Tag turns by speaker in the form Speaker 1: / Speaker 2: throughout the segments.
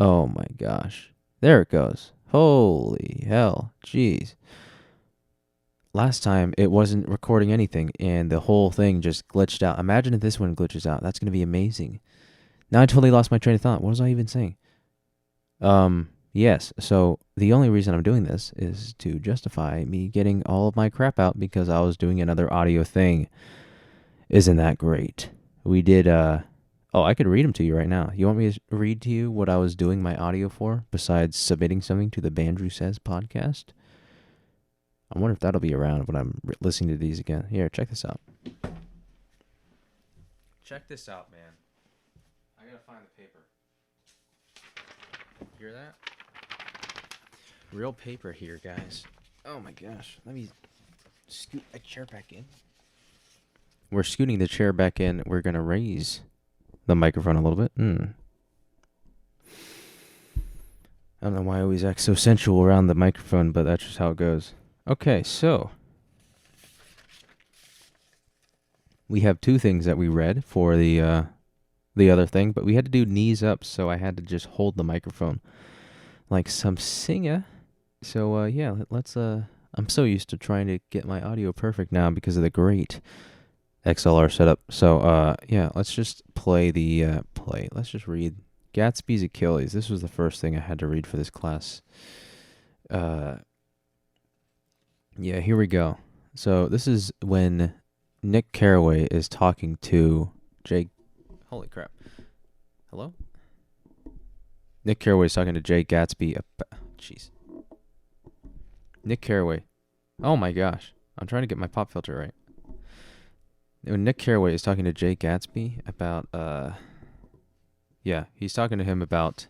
Speaker 1: Oh my gosh. There it goes. Holy hell. Jeez. Last time it wasn't recording anything and the whole thing just glitched out. Imagine if this one glitches out. That's going to be amazing. Now I totally lost my train of thought. What was I even saying? Yes. So the only reason I'm doing this is to justify me getting all of my crap out because I was doing another audio thing. Isn't that great? We did, oh, I could read them to you right now. You want me to read to you what I was doing my audio for besides submitting something to the Bandrew Says podcast? I wonder if that'll be around when I'm listening to these again. Here, check this out. Check this out, man. I gotta find the paper. Hear that? Real paper here, guys. Oh my gosh. Let me scoot a chair back in. We're scooting the chair back in. We're gonna raise the microphone a little bit. I don't know why I always act so sensual around the microphone, but that's just how it goes. Okay, so we have two things that we read for the other thing, but we had to do knees up, so I had to just hold the microphone like some singer. So yeah, let's I'm so used to trying to get my audio perfect now because of the great XLR setup. So yeah, let's just play the let's just read Gatsby's Achilles. This was the first thing I had to read for this class. Yeah, here we go. So this is when Nick Carraway is talking to Jake. Holy crap. Hello? Nick Carraway is talking to Jay Gatsby. Jeez. Nick Carraway. Oh my gosh. I'm trying to get my pop filter right. When Nick Carraway is talking to Jay Gatsby about, yeah, he's talking to him about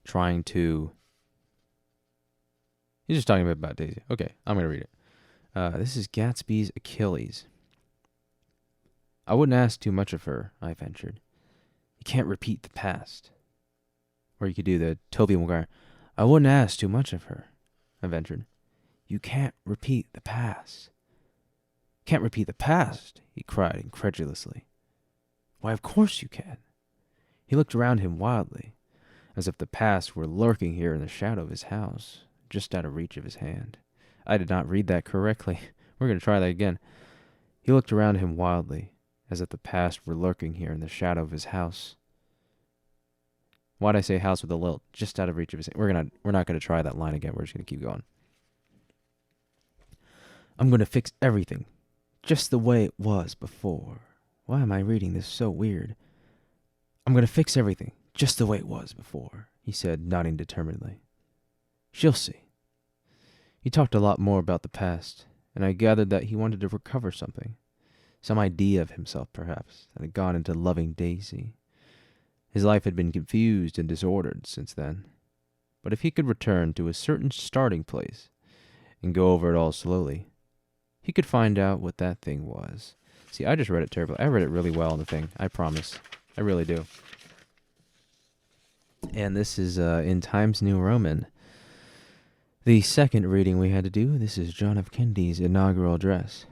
Speaker 1: trying to, he's just talking about Daisy. Okay, I'm going to read it. This is Gatsby's Achilles. I wouldn't ask too much of her, I ventured. You can't repeat the past. Or you could do the Tobey Maguire. I wouldn't ask too much of her, I ventured. You can't repeat the past. Can't repeat the past, he cried incredulously. Why, of course you can. He looked around him wildly, as if the past were lurking here in the shadow of his house, just out of reach of his hand. I did not read that correctly. We're going to try that again. He looked around him wildly, as if the past were lurking here in the shadow of his house. Why'd I say house with a lilt? Just out of reach of his hand. We're not going to try that line again. We're just going to keep going. I'm going to fix everything just the way it was before. Why am I reading this so weird? I'm going to fix everything just the way it was before, he said, nodding determinedly. She'll see. He talked a lot more about the past, and I gathered that he wanted to recover something. Some idea of himself, perhaps, that had gone into loving Daisy. His life had been confused and disordered since then. But if he could return to a certain starting place and go over it all slowly, he could find out what that thing was. See, I just read it terribly. I read it really well in the thing. I promise. I really do. And this is in Times New Roman. The second reading we had to do, this is John F. Kennedy's inaugural address.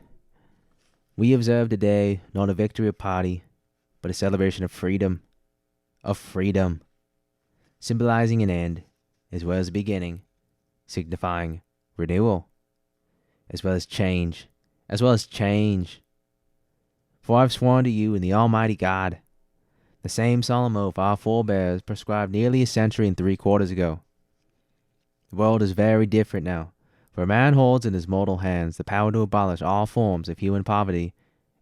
Speaker 1: We observe today not a victory or party, but a celebration of freedom. Of freedom. Symbolizing an end, as well as a beginning, signifying renewal, as well as change. For I've sworn to you in the Almighty God, the same solemn oath our forebears prescribed nearly a century and 3/4 ago. The world is very different now, for a man holds in his mortal hands the power to abolish all forms of human poverty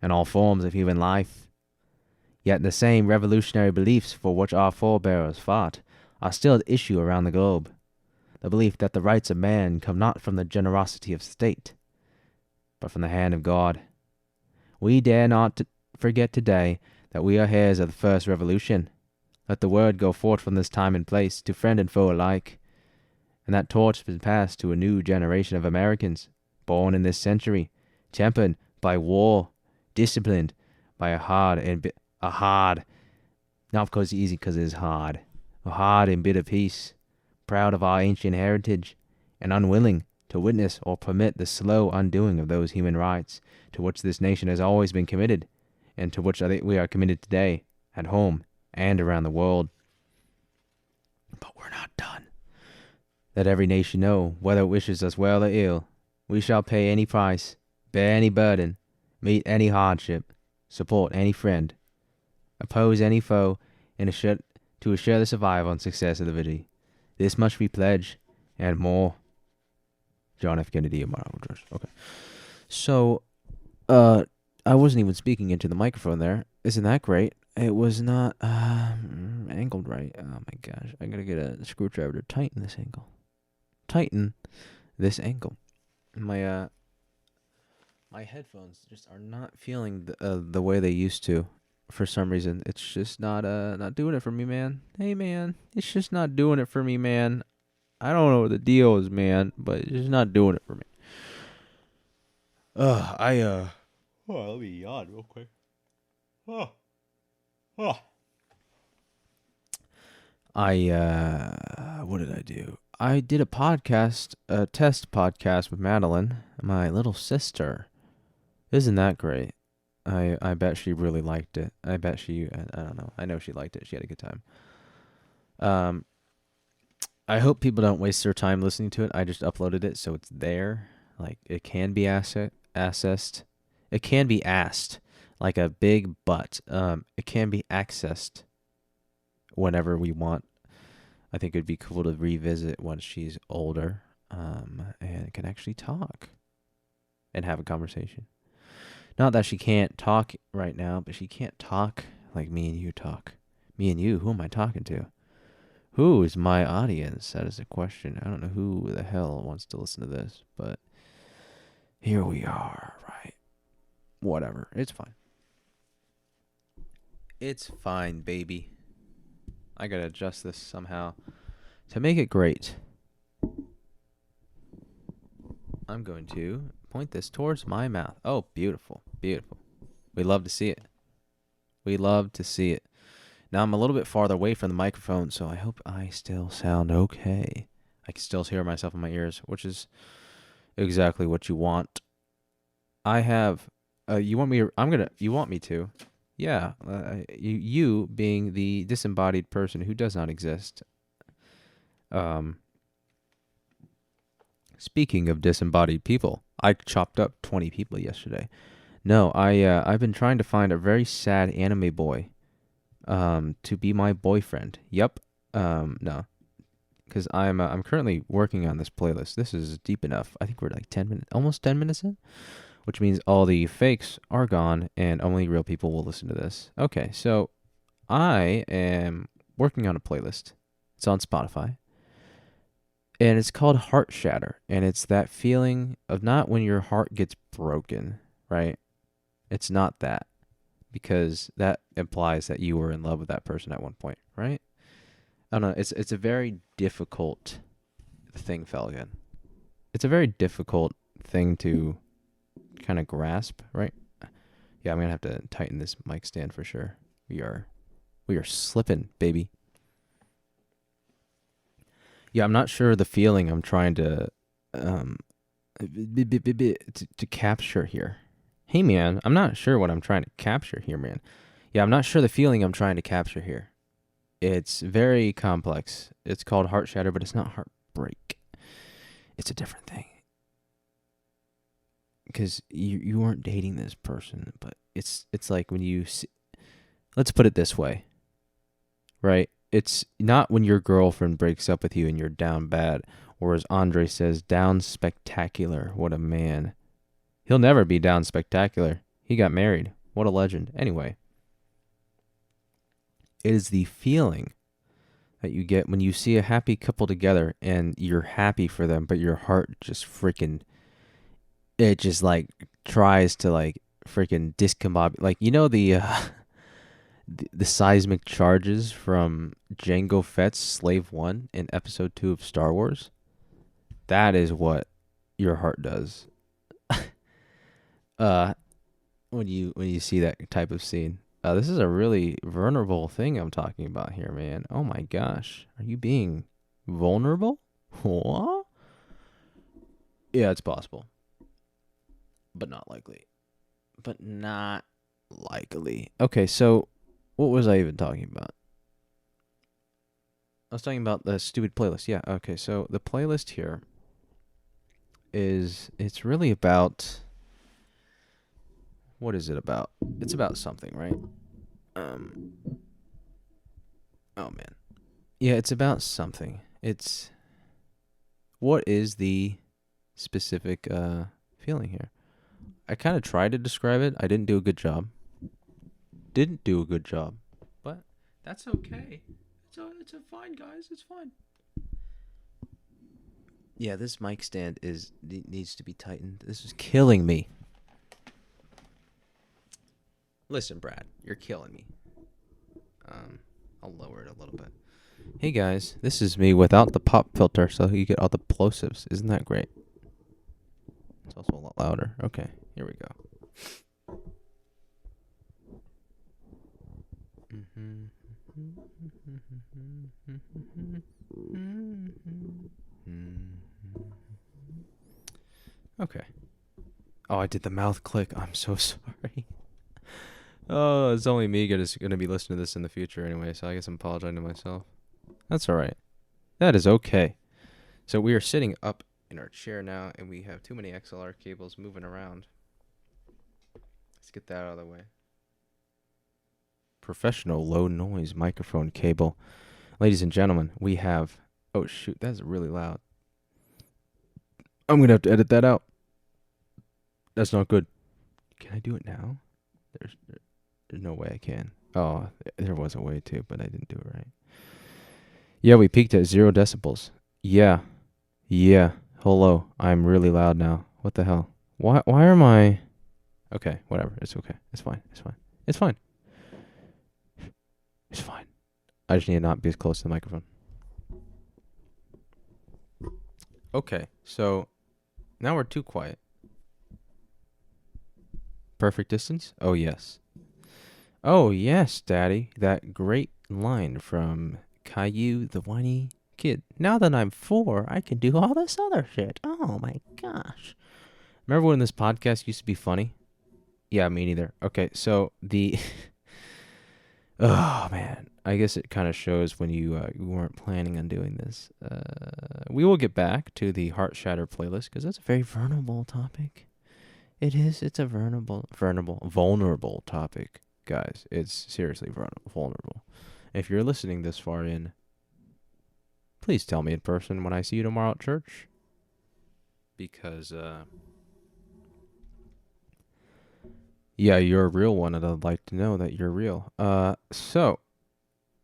Speaker 1: and all forms of human life. Yet the same revolutionary beliefs for which our forebears fought are still at issue around the globe. The belief that the rights of man come not from the generosity of state, but from the hand of God. We dare not forget today that we are heirs of the first revolution. Let the word go forth from this time and place to friend and foe alike, and that torch has been passed to a new generation of Americans, born in this century, tempered by war, disciplined by a hard, not because easy because it is hard, a hard and bitter peace, proud of our ancient heritage, and unwilling to witness or permit the slow undoing of those human rights to which this nation has always been committed, and to which I think we are committed today, at home and around the world. But we're not Let every nation know, whether it wishes us well or ill. We shall pay any price, bear any burden, meet any hardship, support any friend, oppose any foe, and to assure the survival and success of the victory. This much we pledge, and more. John F. Kennedy, Okay. So, I wasn't even speaking into the microphone there. Isn't that great? It was not angled right. Oh my gosh. I gotta get a screwdriver to tighten this angle. Tighten this angle. My headphones just are not feeling the way they used to for some reason. It's just not doing it for me, man. Hey man, it's just not doing it for me, man. I don't know what the deal is, man, but it's just not doing it for me. Let me yawn real quick. Oh. What did I do? I did a test podcast with Madeline, my little sister. Isn't that great? I bet she really liked it. I bet I don't know. I know she liked it. She had a good time. I hope people don't waste their time listening to it. I just uploaded it, so it's there. Like, it can be accessed. It can be asked, like a big but. It can be accessed whenever we want. I think it'd be cool to revisit once she's older, and can actually talk and have a conversation. Not that she can't talk right now, but she can't talk like me and you talk. Me and you, who am I talking to? Who is my audience? That is a question. I don't know who the hell wants to listen to this, but here we are, right? Whatever. It's fine. It's fine, baby. I gotta adjust this somehow to make it great. I'm going to point this towards my mouth. Oh, beautiful. Beautiful. We love to see it. We love to see it. Now I'm a little bit farther away from the microphone, so I hope I still sound okay. I can still hear myself in my ears, which is exactly what you want. I have, you want me to? Yeah, you being the disembodied person who does not exist. Speaking of disembodied people, I chopped up 20 people yesterday. No, I've been trying to find a very sad anime boy to be my boyfriend. Yep. No. Because I'm currently working on this playlist. This is deep enough. I think we're like 10 minutes, almost 10 minutes in, which means all the fakes are gone and only real people will listen to this. Okay, so I am working on a playlist. It's on Spotify. And it's called Heart Shatter. And it's that feeling of not when your heart gets broken, right? It's not that. Because that implies that you were in love with that person at one point, right? I don't know. It's a very difficult thing, Felgen. It's a very difficult thing to kind of grasp, right? Yeah, I'm gonna have to tighten this mic stand for sure. We are slipping, baby. Yeah, I'm not sure the feeling I'm trying to to capture here. Hey man, I'm not sure what I'm trying to capture here, man. Yeah, I'm not sure the feeling I'm trying to capture here. It's very complex. It's called heart shatter, but it's not heartbreak. It's a different thing. Because you weren't dating this person, but it's like when you see, let's put it this way, right? It's not when your girlfriend breaks up with you and you're down bad, or as Andre says, down spectacular. What a man. He'll never be down spectacular. He got married. What a legend. Anyway, it is the feeling that you get when you see a happy couple together and you're happy for them, but your heart just freaking, it just like tries to like freaking discombobulate. Like, you know, the seismic charges from Jango Fett's Slave 1 in episode 2 of Star Wars? That is what your heart does. When you see that type of scene. This is a really vulnerable thing I'm talking about here, man. Oh my gosh. Are you being vulnerable? What? Yeah, it's possible. But not likely. Okay, so what was I even talking about? was talking about the stupid playlist. Yeah, okay. So the playlist here it's really about, what is it about? It's about something, right? Um oh man. Yeah, it's about something. It's, what is the specific feeling here? I kind of tried to describe it. I didn't do a good job. But that's okay. It's a fine, guys. It's fine. Yeah, this mic stand needs to be tightened. This is killing me. Listen, Brad, you're killing me. I'll lower it a little bit. Hey guys, this is me without the pop filter, so you get all the plosives. Isn't that great? It's also a lot louder. Okay, here we go. Okay. Oh, I did the mouth click. I'm so sorry. Oh, it's only me gonna be listening to this in the future anyway, so I guess I'm apologizing to myself. That's all right. That is okay. So we are sitting up in our chair now, and we have too many XLR cables moving around. Let's get that out of the way. Professional low noise microphone cable. Ladies and gentlemen, we have... Oh, shoot, that's really loud. I'm going to have to edit that out. That's not good. Can I do it now? There's no way I can. Oh, there was a way to, but I didn't do it right. Yeah, we peaked at 0 decibels. Yeah. Hello. I'm really loud now. What the hell? Why are my... Okay, whatever. It's okay. It's fine. I just need to not be as close to the microphone. Okay, so now we're too quiet. Perfect distance? Oh, yes. Oh, yes, Daddy. That great line from Caillou the Whiny Kid. Now that I'm 4, I can do all this other shit. Oh, my gosh. Remember when this podcast used to be funny? Yeah, me neither. Okay, so the... Oh, man. I guess it kind of shows when you weren't planning on doing this. We will get back to the Heart Shatter playlist, because that's a very vulnerable topic. It is. It's a vulnerable topic, guys. It's seriously vulnerable. If you're listening this far in, please tell me in person when I see you tomorrow at church. Because, yeah, you're a real one, and I'd like to know that you're real. So,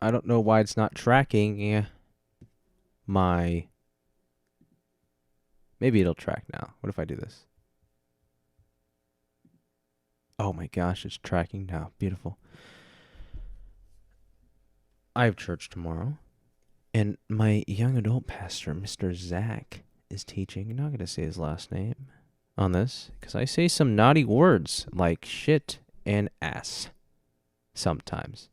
Speaker 1: I don't know why it's not tracking my... Maybe it'll track now. What if I do this? Oh my gosh, it's tracking now. Beautiful. I have church tomorrow, and my young adult pastor, Mr. Zach, is teaching. I'm not going to say his last name on this, because I say some naughty words like shit and ass sometimes,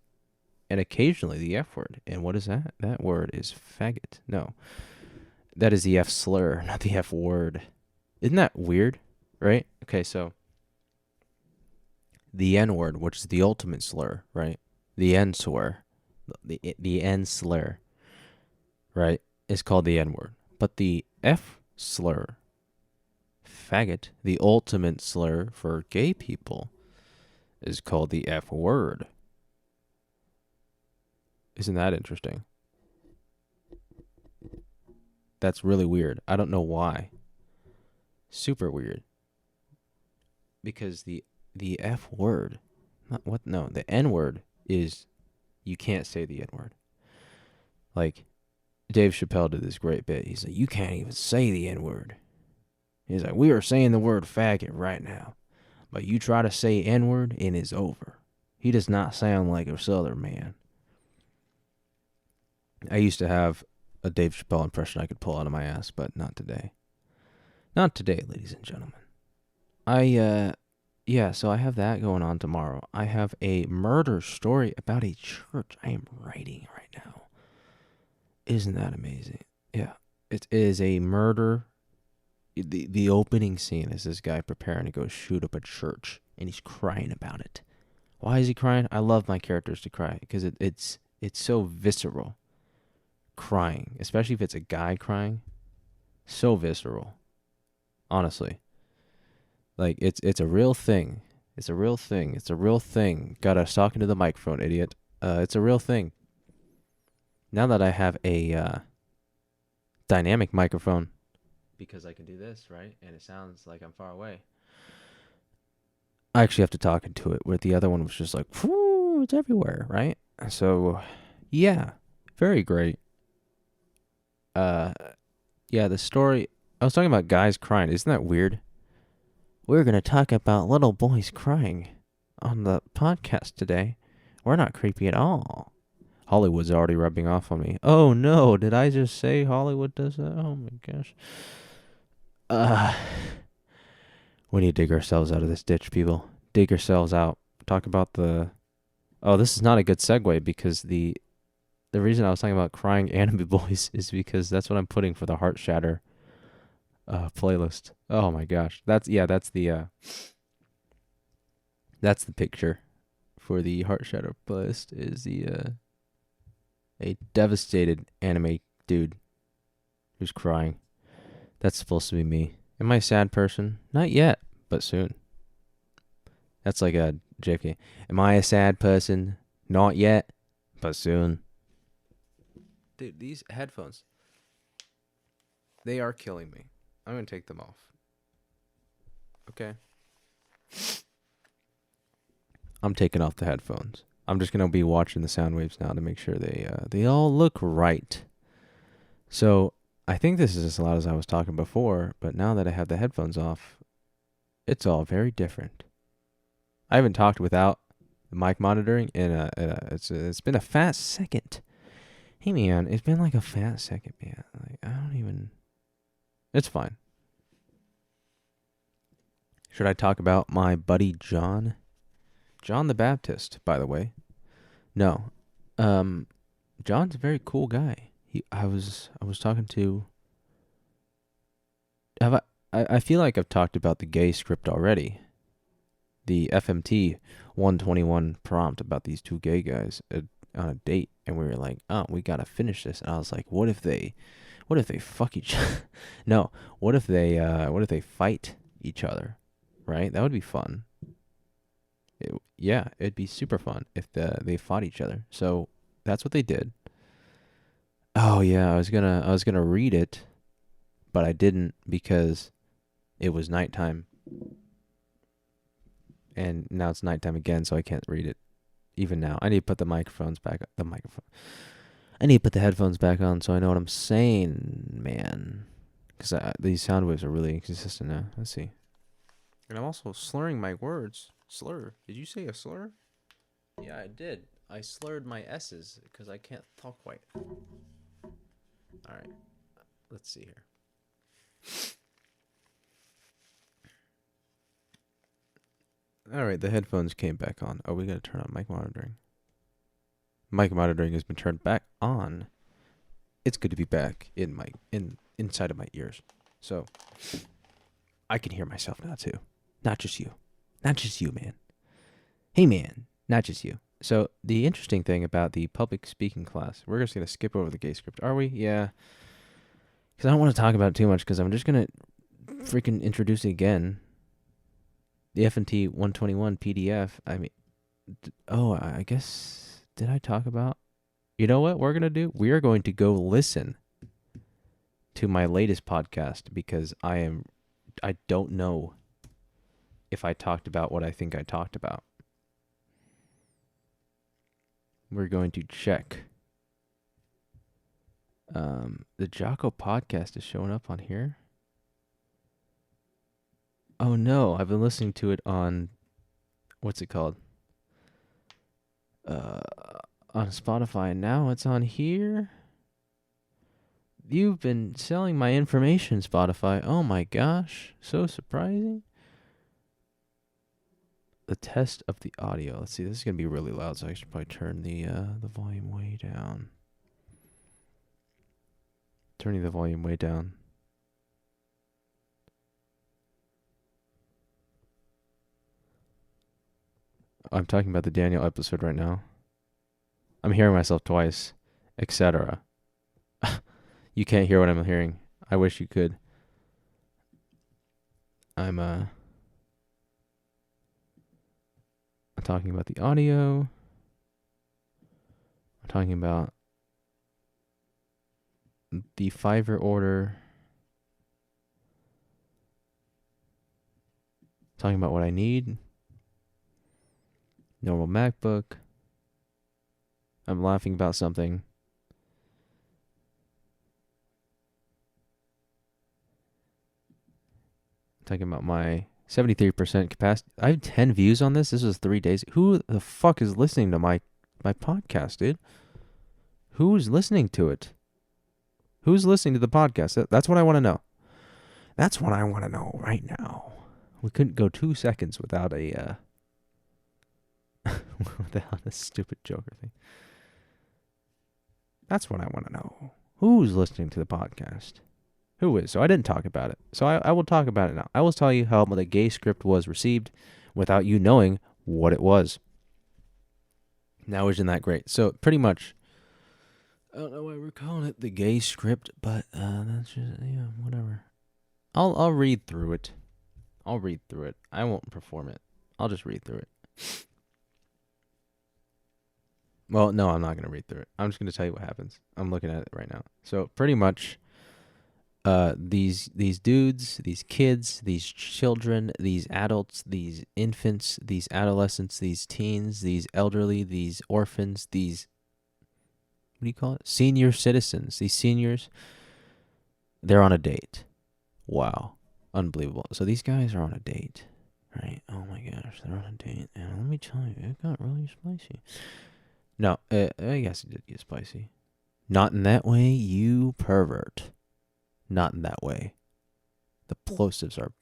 Speaker 1: and occasionally the F word. And what is that? That word is faggot. No, that is the F slur, not the F word. Isn't that weird? Right? Okay, so the N word, which is the ultimate slur, right? The N slur, the N slur, right, is called the N word. But the F slur, faggot, the ultimate slur for gay people, is called the F word. Isn't that interesting? That's really weird. I don't know why. Super weird. Because the F word, the N word is, you can't say the N word. Like, Dave Chappelle did this great bit. He's like, you can't even say the N word. He's like, we are saying the word faggot right now, but you try to say N word and it's over. He does not sound like a Southern man. I used to have a Dave Chappelle impression I could pull out of my ass, but not today. Not today, ladies and gentlemen. So I have that going on tomorrow. I have a murder story about a church I am writing right now. Isn't that amazing? Yeah. It is a murder. The opening scene is this guy preparing to go shoot up a church, and he's crying about it. Why is he crying? I love my characters to cry, because it's so visceral. crying, especially if it's a guy crying, so visceral. Honestly, like it's a real thing. It's a real thing. It's a real thing. God, I was talking to the microphone, idiot. It's a real thing. Now that I have a dynamic microphone, because I can do this, right? And it sounds like I'm far away. I actually have to talk into it, where the other one was just like, whoo, it's everywhere, right? So, yeah, very great. Yeah, the story, I was talking about guys crying. Isn't that weird? We're going to talk about little boys crying on the podcast today. We're not creepy at all. Hollywood's already rubbing off on me. Oh no, did I just say Hollywood does that? Oh my gosh. We need to dig ourselves out of this ditch, people. Dig yourselves out. Talk about the... Oh, this is not a good segue, because the reason I was talking about crying anime boys is because that's what I'm putting for the Heart Shatter playlist. Oh my gosh. That's the picture for the Heart Shatter playlist, is a devastated anime dude who's crying. That's supposed to be me. Am I a sad person? Not yet, but soon. That's like a JFK. Am I a sad person? Not yet, but soon. Dude, these headphones, they are killing me. I'm going to take them off. Okay? I'm taking off the headphones. I'm just going to be watching the sound waves now to make sure they all look right. So, I think this is as loud as I was talking before, but now that I have the headphones off, it's all very different. I haven't talked without the mic monitoring it's been a fat second. Hey man, it's been like a fat second, man. Like I don't even... It's fine. Should I talk about my buddy John? John the Baptist, by the way. No. John's a very cool guy. I was talking to... I feel like I've talked about the gay script already. The FMT 121 prompt about these two gay guys on a date, and we were like, oh, we gotta finish this. And I was like, what if they fuck each other? No, what if they fight each other? Right? That would be fun. It'd be super fun if they fought each other. So that's what they did. Oh yeah, I was gonna read it, but I didn't because it was nighttime. And now it's nighttime again, so I can't read it. Even now, I need to put the microphones back. I need to put the headphones back on so I know what I'm saying, man. Because these sound waves are really inconsistent now. Let's see. And I'm also slurring my words. Slur? Did you say a slur? Yeah, I did. I slurred my S's because I can't talk quite. All right. Let's see here. All right, the headphones came back on. Oh, we got to turn on mic monitoring. Mic monitoring has been turned back on. It's good to be back inside of my ears. So I can hear myself now too. Not just you. Not just you, man. Hey man, not just you. So the interesting thing about the public speaking class, we're just going to skip over the gay script. Are we? Yeah. Because I don't want to talk about it too much because I'm just going to freaking introduce it again. The FNT 121 PDF. I mean, I guess, did I talk about? You know what we're going to do? We are going to go listen to my latest podcast because I don't know if I talked about what I think I talked about. We're going to check. The Jocko podcast is showing up on here. Oh no, I've been listening to it on, what's it called? On Spotify. Now it's on here. You've been selling my information, Spotify. Oh my gosh, so surprising. The test of the audio. Let's see, this is gonna be really loud, so I should probably turn the volume way down. Turning the volume way down. I'm talking about the Daniel episode right now. I'm hearing myself twice, etc. You can't hear what I'm hearing. I wish you could. I'm talking about the audio. I'm talking about the Fiverr order. Talking about what I need. Normal MacBook. I'm laughing about something. Talking about my 73% capacity. I have 10 views on this. This was 3 days. Who the fuck is listening to my podcast, dude? Who's listening to it? Who's listening to the podcast? That's what I want to know. That's what I want to know right now. We couldn't go 2 seconds without a without a stupid Joker thing. That's what I want to know. Who's listening to the podcast? Who is? So I didn't talk about it. So I will talk about it now. I will tell you how the gay script was received without you knowing what it was. Now, isn't that great? So pretty much, I don't know why we're calling it the gay script, but that's just, whatever. I'll read through it. I won't perform it. I'll just read through it. Well, no, I'm not going to read through it. I'm just going to tell you what happens. I'm looking at it right now. So pretty much, these dudes, these kids, these children, these adults, these infants, these adolescents, these teens, these elderly, these orphans, these, what do you call it? Senior citizens, these seniors, they're on a date. Wow. Unbelievable. So these guys are on a date, right? Oh my gosh, they're on a date. And let me tell you, it got really spicy. No, I guess it did get spicy. Not in that way, you pervert. Not in that way. The plosives are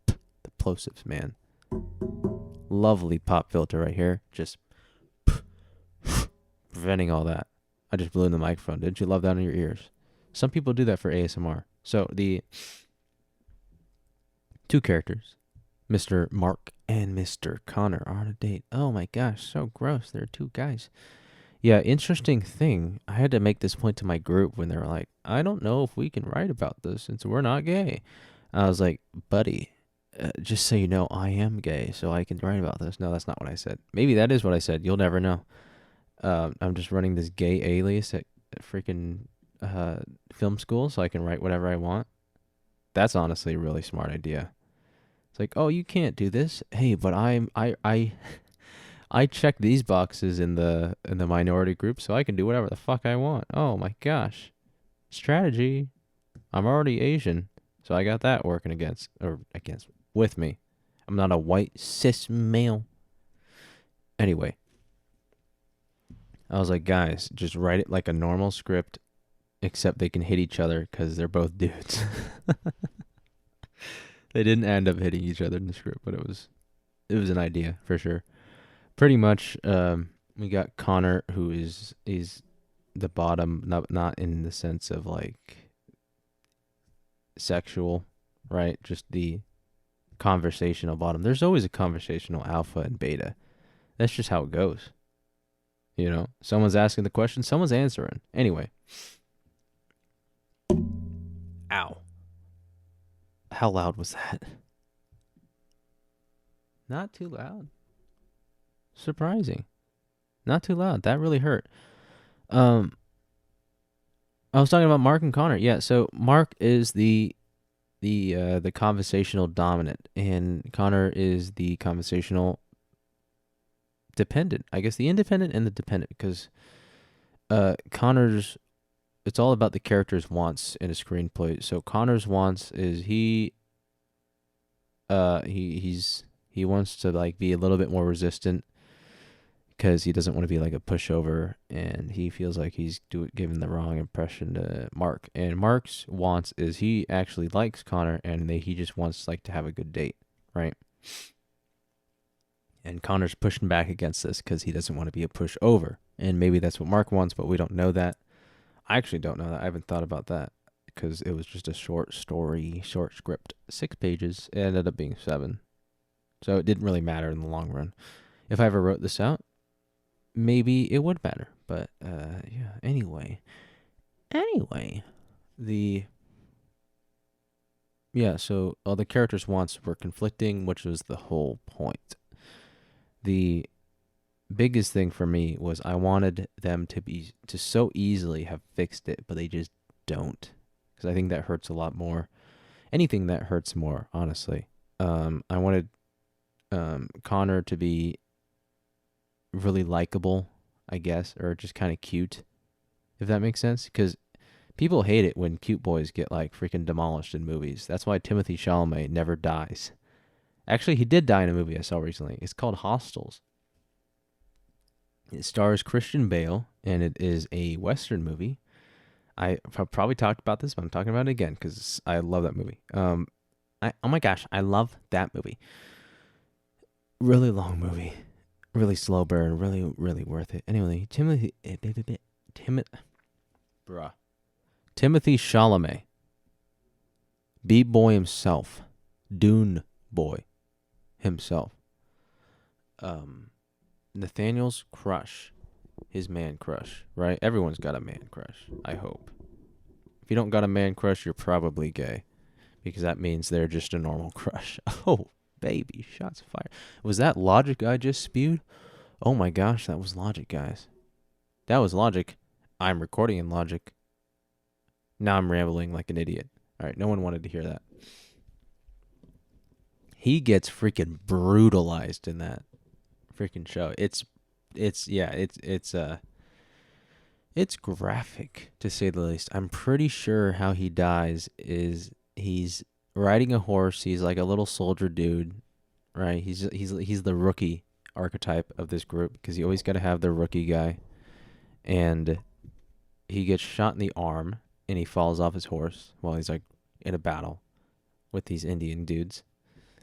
Speaker 1: the plosives, man. Lovely pop filter right here. Just preventing all that. I just blew in the microphone. Didn't you love that in your ears? Some people do that for ASMR. So the 2 characters, Mr. Mark and Mr. Connor, are on a date. Oh my gosh, so gross. They're 2 guys. Yeah, interesting thing. I had to make this point to my group when they were like, I don't know if we can write about this since we're not gay. I was like, buddy, just so you know, I am gay, so I can write about this. No, that's not what I said. Maybe that is what I said. You'll never know. I'm just running this gay alias at freaking film school so I can write whatever I want. That's honestly a really smart idea. It's like, oh, you can't do this. Hey, but I check these boxes in the minority group so I can do whatever the fuck I want. Oh my gosh. Strategy. I'm already Asian, so I got that working with me. I'm not a white cis male. Anyway, I was like, guys, just write it like a normal script, except they can hit each other because they're both dudes. They didn't end up hitting each other in the script, but it was an idea for sure. Pretty much, we got Connor, who is the bottom, not in the sense of like sexual, right? Just the conversational bottom. There's always a conversational alpha and beta. That's just how it goes. You know, someone's asking the question, someone's answering. Anyway. Ow. How loud was that? Not too loud. Surprising. Not too loud. That really hurt. I was talking about Mark and Connor. Yeah, so Mark is the conversational dominant, and Connor is the conversational dependent. I guess the independent and the dependent, because Connor's, it's all about the character's wants in a screenplay. So Connor's wants is he wants to like be a little bit more resistant because he doesn't want to be like a pushover, and he feels like he's giving the wrong impression to Mark. And Mark's wants is he actually likes Connor, and he just wants like to have a good date, right? And Connor's pushing back against this because he doesn't want to be a pushover, and maybe that's what Mark wants, but we don't know that. I actually don't know that. I haven't thought about that because it was just a short script, 6 pages. It ended up being 7, so it didn't really matter in the long run. If I ever wrote this out, maybe it would matter. But yeah. Anyway, the yeah, so all the characters' wants were conflicting, which was the whole point. The biggest thing for me was I wanted them to so easily have fixed it, but they just don't. Because I think that hurts a lot more. Anything that hurts more, honestly. I wanted Connor to be really likable, I guess, or just kind of cute, if that makes sense. Because people hate it when cute boys get like freaking demolished in movies. That's why Timothy Chalamet never dies. Actually, he did die in a movie I saw recently. It's called Hostels. It stars Christian Bale, and it is a Western movie. I've probably talked about this, but I'm talking about it again because I love that movie. Oh my gosh, I love that movie. Really long movie, really slow burn, really worth it. Anyway, Timothy Chalamet, B-boy himself, Dune boy himself. Nathaniel's crush, his man crush, right? Everyone's got a man crush, I hope. If you don't got a man crush, you're probably gay, because that means they're just a normal crush. Oh, baby, shots fired. Was that logic I just spewed? Oh my gosh, that was logic, guys. That was logic. I'm recording in logic. Now I'm rambling like an idiot. All right, no one wanted to hear that. He gets freaking brutalized in that freaking show. It's graphic to say the least. I'm pretty sure how he dies is he's riding a horse. He's like a little soldier dude, right? He's the rookie archetype of this group because you always got to have the rookie guy, and he gets shot in the arm and he falls off his horse while he's like in a battle with these Indian dudes.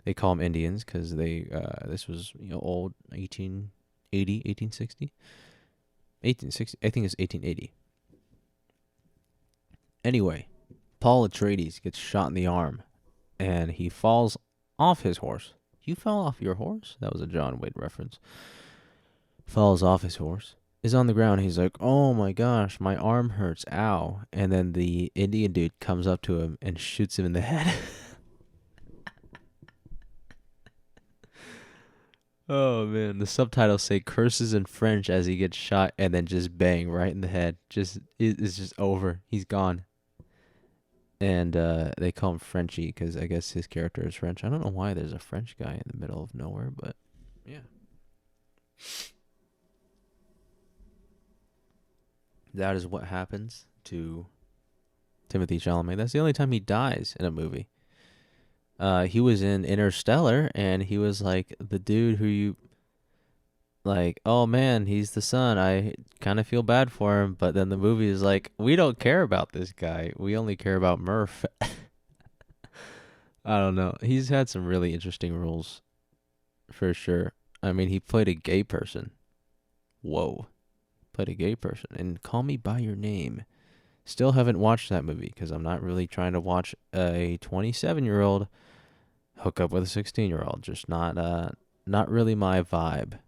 Speaker 1: They call them Indians because this was old 1880, 1860. 1860, I think it's 1880. Anyway, Paul Atreides gets shot in the arm, and he falls off his horse. You fell off your horse? That was a John Wayne reference. Falls off his horse. Is on the ground. He's like, oh my gosh, my arm hurts. Ow. And then the Indian dude comes up to him and shoots him in the head. Oh man, the subtitles say curses in French as he gets shot, and then just bang right in the head. It's just over. He's gone. And they call him Frenchie because I guess his character is French. I don't know why there's a French guy in the middle of nowhere, but yeah. That is what happens to Timothy Chalamet. That's the only time he dies in a movie. He was in Interstellar, and he was like the dude who you like, oh man, he's the son. I kind of feel bad for him, but then the movie is like, we don't care about this guy. We only care about Murph. I don't know. He's had some really interesting roles, for sure. I mean, he played a gay person. Whoa. Played a gay person. And Call Me By Your Name. Still haven't watched that movie because I'm not really trying to watch a 27-year-old hook up with a 16-year-old. Just not really my vibe.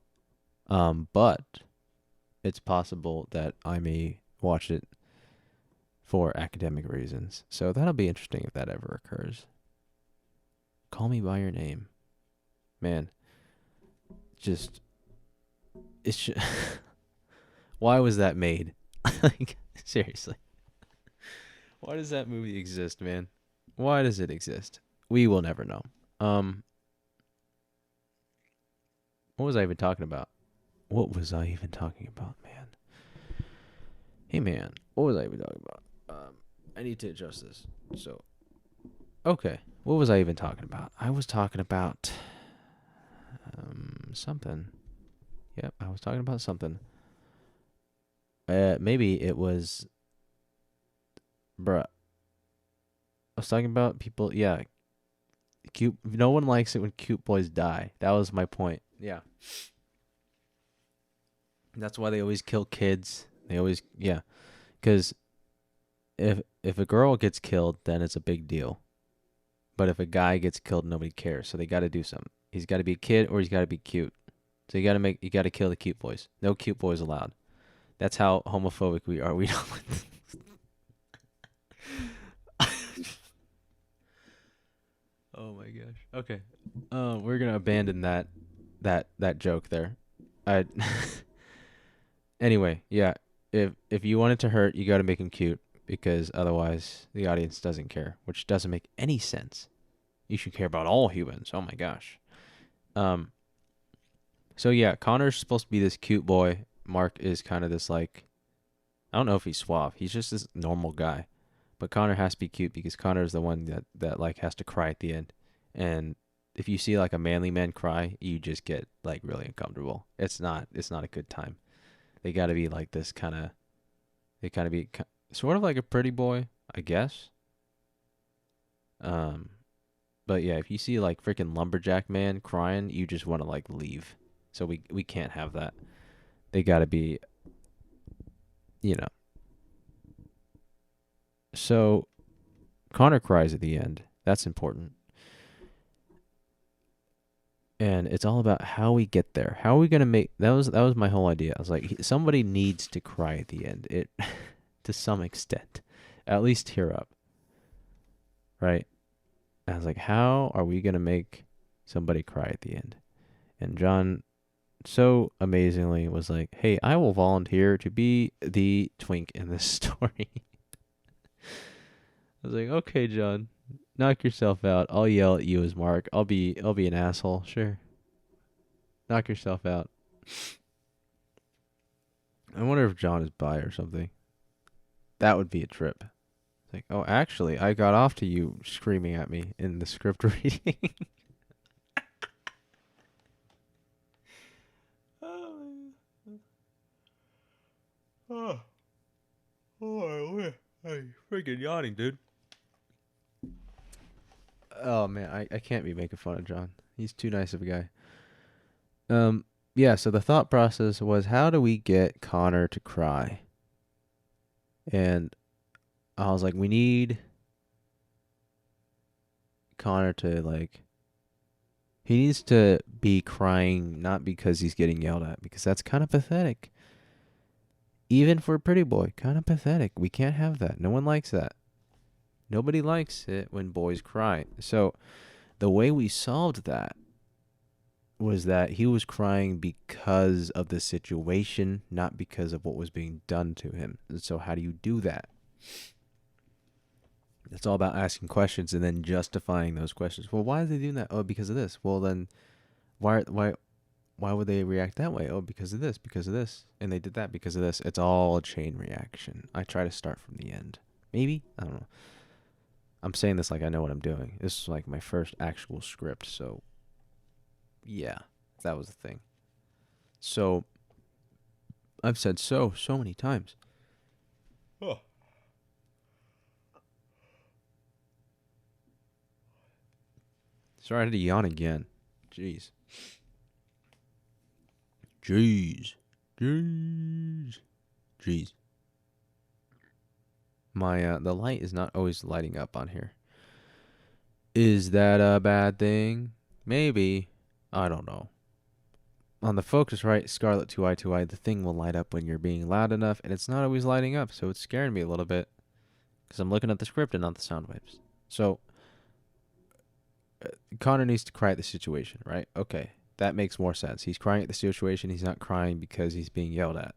Speaker 1: But it's possible that I may watch it for academic reasons. So that'll be interesting if that ever occurs. Call Me By Your Name. Man, it's why was that made? Like, seriously. Why does that movie exist, man? Why does it exist? We will never know. What was I even talking about? Man? Hey, man. What was I even talking about? I need to adjust this. So, okay. What was I even talking about? I was talking about something. Yep, I was talking about something. Maybe it was... Bruh. I was talking about people... Yeah. Cute. No one likes it when cute boys die. That was my point. Yeah. That's why they always kill kids. They always... Yeah. Because if a girl gets killed, then it's a big deal. But if a guy gets killed, nobody cares. So they got to do something. He's got to be a kid or he's got to be cute. So you got to kill the cute boys. No cute boys allowed. That's how homophobic we are. We don't. Okay. We're gonna abandon that joke there. I Anyway, yeah. If you want it to hurt, you got to make him cute because otherwise the audience doesn't care, which doesn't make any sense. You should care about all humans. Oh my gosh. Um. So yeah, Connor's supposed to be this cute boy. Mark is kind of this like I don't know if he's suave. He's just this normal guy. But Connor has to be cute because Connor is the one that like has to cry at the end. And if you see like a manly man cry, you just get like really uncomfortable. It's not a good time. They got to be like this kind of they kind of be sort of like a pretty boy, I guess. Um but yeah, if you see like freaking lumberjack man crying, you just want to like leave. So we can't have that. They got to be, you know. So Connor cries at the end. That's important. And it's all about how we get there. How are we gonna make that was my whole idea. I was like, somebody needs to cry at the end. It to some extent, at least tear up, right? And I was like, how are we gonna make somebody cry at the end? And John so amazingly was like, hey, I will volunteer to be the twink in this story. I was like, okay, John, knock yourself out. I'll yell at you as Mark. I'll be an asshole. Sure, knock yourself out. I wonder if John is bi or something. That would be a trip. It's like, oh, actually, I got off to you screaming at me in the script reading. Oh, oh, I'm freaking yawning, dude. Oh man, I can't be making fun of John. He's too nice of a guy. Um, yeah. So the thought process was, how do we get Connor to cry? And I was like, we need Connor to like he needs to be crying not because he's getting yelled at, because that's kind of pathetic. Even for a pretty boy, kind of pathetic. We can't have that. No one likes that. Nobody likes it when boys cry. So the way we solved that was that he was crying because of the situation, not because of what was being done to him. And so how do you do that? It's all about asking questions and then justifying those questions. Well, why are they doing that? Oh, because of this. Well, then why would they react that way? Oh, because of this, because of this. And they did that because of this. It's all a chain reaction. I try to start from the end. Maybe? I don't know. I'm saying this like I know what I'm doing. This is like my first actual script, so yeah, that was the thing. So I've said so many times. Oh. Sorry, I had to yawn again. Jeez. Jeez. Jeez. Jeez. My the light is not always lighting up on here. Is that a bad thing? Maybe. I don't know. On the Focusrite Scarlett 2i, the thing will light up when you're being loud enough, and it's not always lighting up, so it's scaring me a little bit because I'm looking at the script and not the sound waves. So Connor needs to cry at the situation, right? Okay, that makes more sense. He's crying at the situation. He's not crying because he's being yelled at.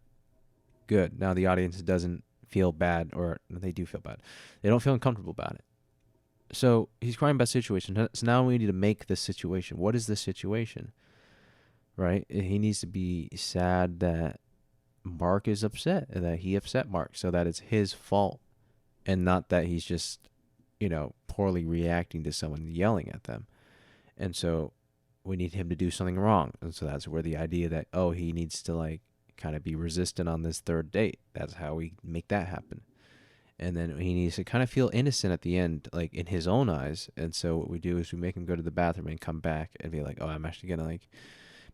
Speaker 1: Good. Now the audience doesn't feel bad, or they do feel bad. They don't feel uncomfortable about it. So he's crying about the situation. So now we need to make the situation. What is the situation? Right? He needs to be sad that Mark is upset, that he upset Mark, so that it's his fault and not that he's just, poorly reacting to someone yelling at them. And so we need him to do something wrong. And so that's where the idea that, oh, he needs to like kind of be resistant on this third date. That's how we make that happen. And then he needs to kind of feel innocent at the end, like in his own eyes. And so what we do is we make him go to the bathroom and come back and be like, oh, I'm actually going to like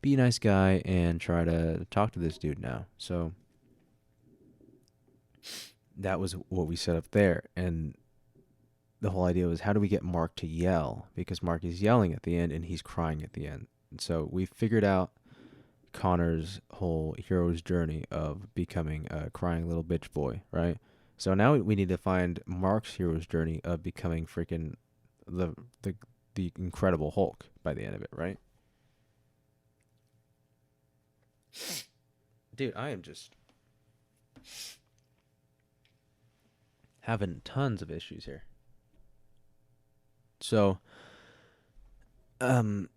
Speaker 1: be a nice guy and try to talk to this dude now. So that was what we set up there. And the whole idea was, how do we get Mark to yell? Because Mark is yelling at the end and he's crying at the end. And so we figured out Connor's whole hero's journey of becoming a crying little bitch boy, right? So now we need to find Mark's hero's journey of becoming freaking the the Incredible Hulk by the end of it, right? Dude, I am just having tons of issues here. So, um,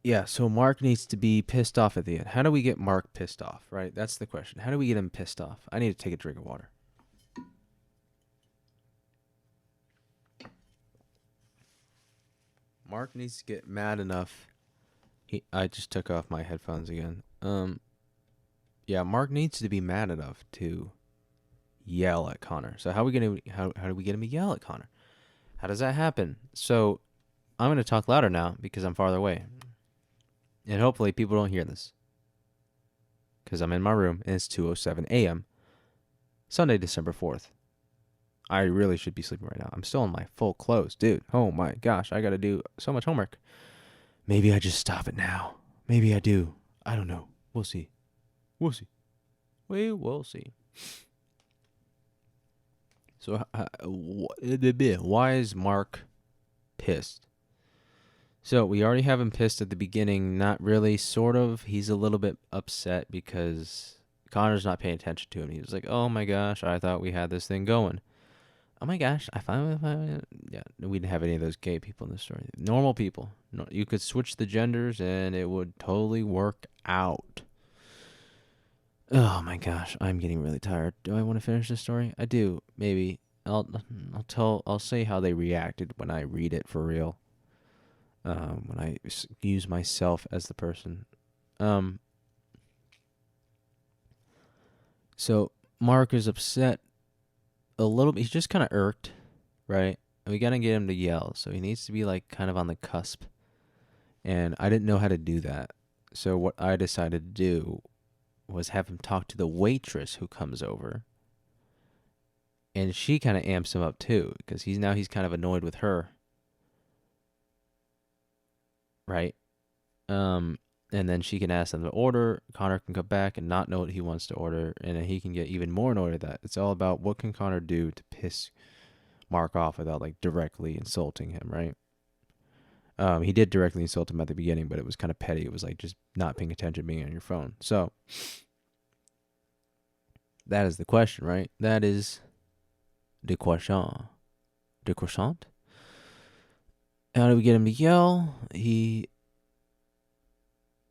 Speaker 1: yeah, so Mark needs to be pissed off at the end. How do we get Mark pissed off, right? That's the question. How do we get him pissed off? I need to take a drink of water. Mark needs to get mad enough. I just took off my headphones again. Yeah, Mark needs to be mad enough to yell at Connor. So how do we get him to yell at Connor? How does that happen? So I'm going to talk louder now because I'm farther away. And hopefully people don't hear this. Because I'm in my room and it's 2:07 a.m. Sunday, December 4th. I really should be sleeping right now. I'm still in my full clothes. Dude, oh my gosh, I got to do so much homework. Maybe I just stop it now. Maybe I do. I don't know. We'll see. We'll see. We will see. So, why is Mark pissed? So, we already have him pissed at the beginning. Not really, sort of. He's a little bit upset because Connor's not paying attention to him. He was like, oh my gosh, I thought we had this thing going. Oh my gosh, yeah, we didn't have any of those gay people in the story. Normal people. No, you could switch the genders and it would totally work out. Oh my gosh, I'm getting really tired. Do I want to finish this story? I do. Maybe I'll say how they reacted when I read it for real. When I use myself as the person. So Mark is upset a little bit. He's just kind of irked, right? We gotta get him to yell, so he needs to be like kind of on the cusp. And I didn't know how to do that, so what I decided to do was have him talk to the waitress who comes over, and she kind of amps him up too, because he's kind of annoyed with her, right? And then she can ask them to order. Connor can come back and not know what he wants to order, and then he can get even more annoyed at that. It's all about what can Connor do to piss Mark off without like directly insulting him, right? He did directly insult him at the beginning, but it was kind of petty. It was like just not paying attention, being on your phone. So that is the question, right? That is the question. The croissant. How do we get him to yell? He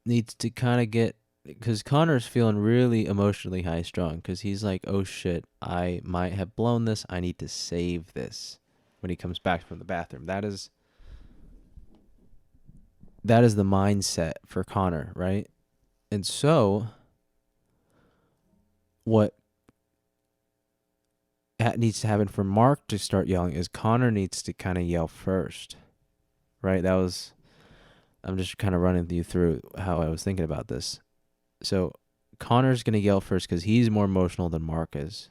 Speaker 1: needs to kind of get, because Connor's feeling really emotionally high strung, because he's like, oh shit, I might have blown this. I need to save this when he comes back from the bathroom. That is the mindset for Connor, right? And so what needs to happen for Mark to start yelling is Connor needs to kind of yell first, right? I'm just kind of running you through how I was thinking about this. So Connor's going to yell first because he's more emotional than Mark is,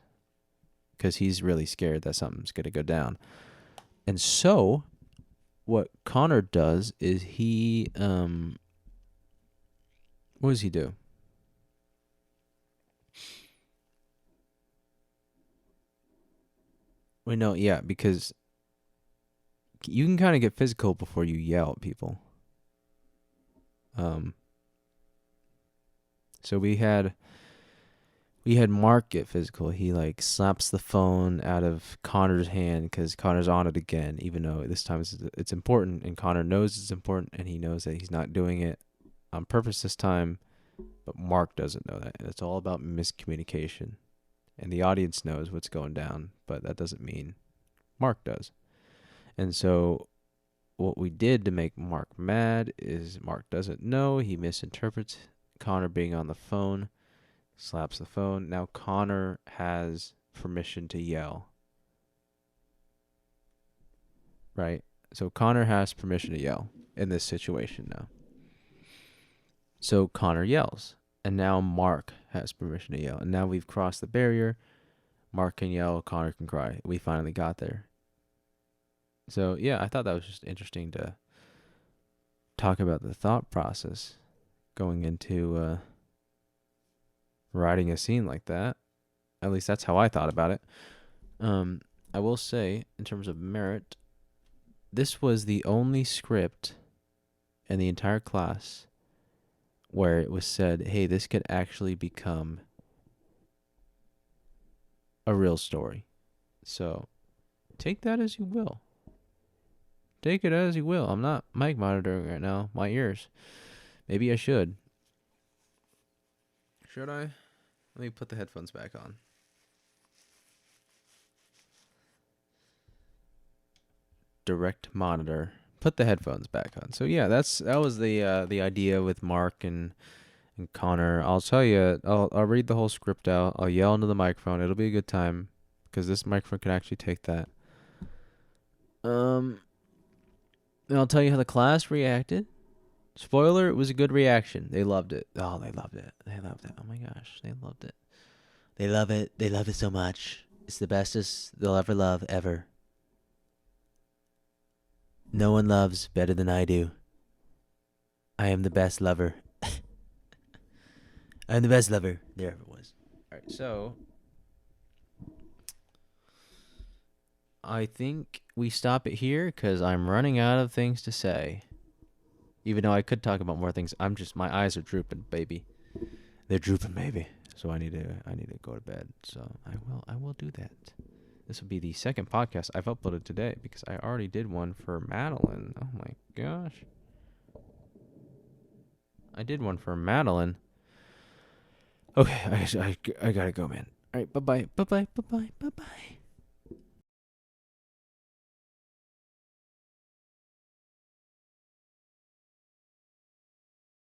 Speaker 1: because he's really scared that something's going to go down. And so what Connor does is he, what does he do? Wait, no, yeah, because you can kind of get physical before you yell at people. So we had Mark get physical. He like slaps the phone out of Connor's hand because Connor's on it again, even though this time it's important, and Connor knows it's important, and he knows that he's not doing it on purpose this time, but Mark doesn't know that. And it's all about miscommunication, and the audience knows what's going down, but that doesn't mean Mark does. And so what we did to make Mark mad is Mark doesn't know. He misinterprets Connor being on the phone, slaps the phone. Now Connor has permission to yell. Right? So Connor has permission to yell in this situation now. So Connor yells. And now Mark has permission to yell. And now we've crossed the barrier. Mark can yell, Connor can cry. We finally got there. So, yeah, I thought that was just interesting to talk about the thought process going into writing a scene like that. At least that's how I thought about it. I will say, in terms of merit, this was the only script in the entire class where it was said, hey, this could actually become a real story. So take that as you will. Take it as you will. I'm not mic monitoring right now. My ears. Maybe I should. Should I? Let me put the headphones back on. Direct monitor. Put the headphones back on. So yeah, that was the idea with Mark and Connor. I'll tell you. I'll read the whole script out. I'll yell into the microphone. It'll be a good time because this microphone can actually take that. And I'll tell you how the class reacted. Spoiler, it was a good reaction. They loved it. Oh, they loved it. They loved it. Oh my gosh, they loved it. They love it. They love it so much. It's the bestest they'll ever love, ever. No one loves better than I do. I am the best lover. I am the best lover there ever was. Alright, so I think we stop it here because I'm running out of things to say. Even though I could talk about more things, my eyes are drooping, baby. They're drooping, baby. So I need to go to bed. So I will do that. This will be the second podcast I've uploaded today because I already did one for Madeline. Oh my gosh. I did one for Madeline. Okay, I gotta go, man. All right, bye-bye.